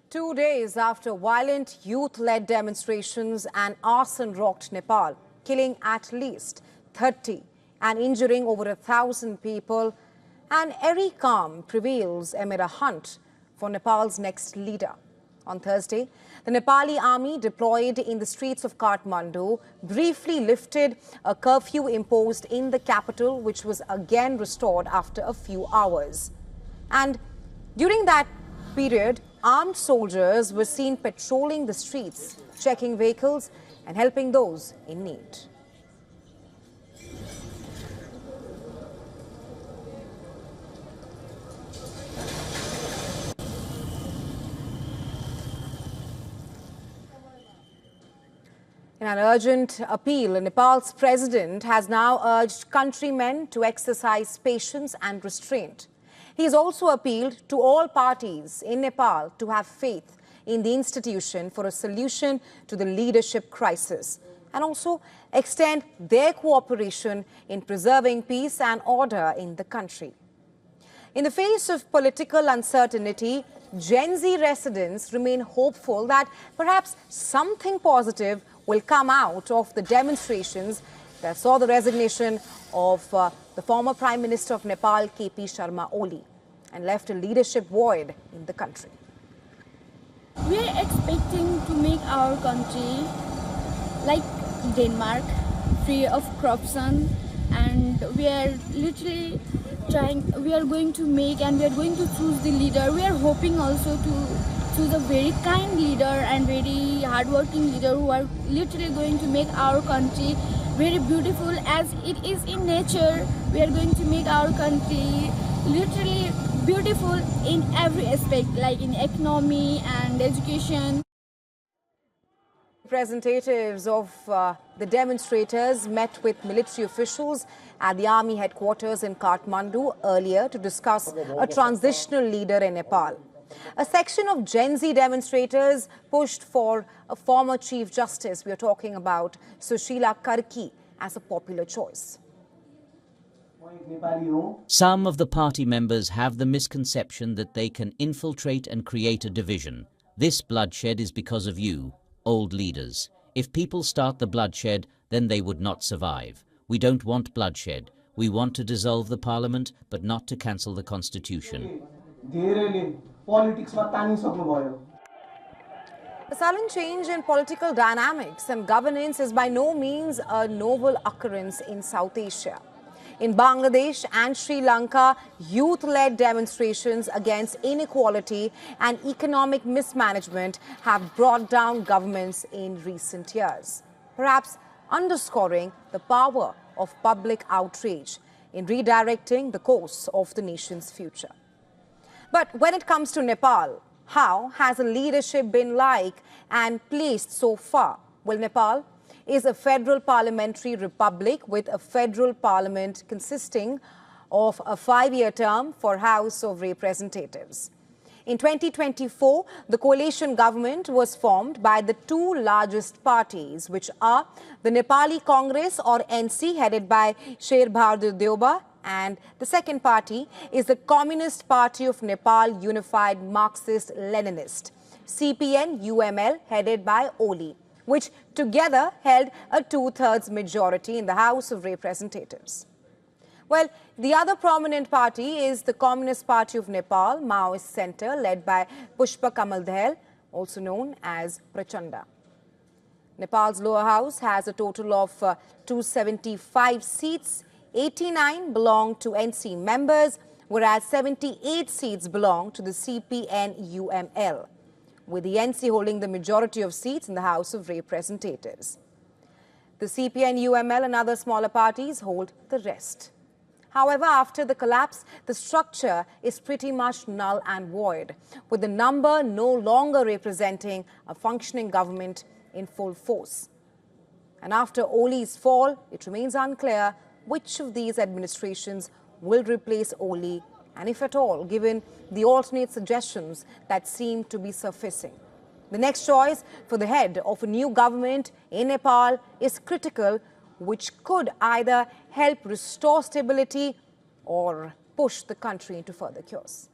2 days after violent youth-led demonstrations and arson rocked Nepal, killing at least 30 and injuring over 1,000 people, an eerie calm prevails amid a hunt for Nepal's next leader. On Thursday, the Nepali army deployed in the streets of Kathmandu briefly lifted a curfew imposed in the capital, which was again restored after a few hours. And during that period, armed soldiers were seen patrolling the streets, checking vehicles and helping those in need. In an urgent appeal, Nepal's president has now urged countrymen to exercise patience and restraint. He has also appealed to all parties in Nepal to have faith in the institution for a solution to the leadership crisis and also extend their cooperation in preserving peace and order in the country. In the face of political uncertainty, Gen Z residents remain hopeful that perhaps something positive will come out of the demonstrations that saw the resignation of the former Prime Minister of Nepal, KP Sharma Oli, and left a leadership void in the country. We are expecting to make our country like Denmark, free of corruption, and we are literally we are going to make and we are going to choose the leader. We are hoping also to choose a very kind leader and very hardworking leader who are literally going to make our country very beautiful as it is in nature. We are going to make our country literally beautiful in every aspect, like in economy and education. Representatives of the demonstrators met with military officials at the army headquarters in Kathmandu earlier to discuss a transitional leader in Nepal. A section of Gen Z demonstrators pushed for a former Chief Justice, we are talking about Sushila Karki, as a popular choice. Some of the party members have the misconception that they can infiltrate and create a division. This bloodshed is because of you, old leaders. If people start the bloodshed, then they would not survive. We don't want bloodshed. We want to dissolve the parliament, but not to cancel the constitution. The sudden change in political dynamics and governance is by no means a novel occurrence in South Asia. In Bangladesh and Sri Lanka, youth-led demonstrations against inequality and economic mismanagement have brought down governments in recent years, perhaps underscoring the power of public outrage in redirecting the course of the nation's future. But when it comes to Nepal, how has the leadership been like and placed so far? Well, Nepal is a federal parliamentary republic with a federal parliament consisting of a 5-year term for House of Representatives. In 2024, the coalition government was formed by the two largest parties, which are the Nepali Congress or NC, headed by Sher Bahadur Deuba, and the second party is the Communist Party of Nepal Unified Marxist-Leninist, CPN-UML, headed by Oli, which together held a 2/3 majority in the House of Representatives. Well, the other prominent party is the Communist Party of Nepal, Maoist Center, led by Pushpa Kamal Dahal, also known as Prachanda. Nepal's lower house has a total of 275 seats. 89 belong to NC members, whereas 78 seats belong to the CPN-UML, with the NC holding the majority of seats in the House of Representatives. The CPN-UML and other smaller parties hold the rest. However, after the collapse, the structure is pretty much null and void, with the number no longer representing a functioning government in full force. And after Oli's fall, it remains unclear which of these administrations will replace Oli, and if at all, given the alternate suggestions that seem to be surfacing. The next choice for the head of a new government in Nepal is critical, which could either help restore stability or push the country into further chaos.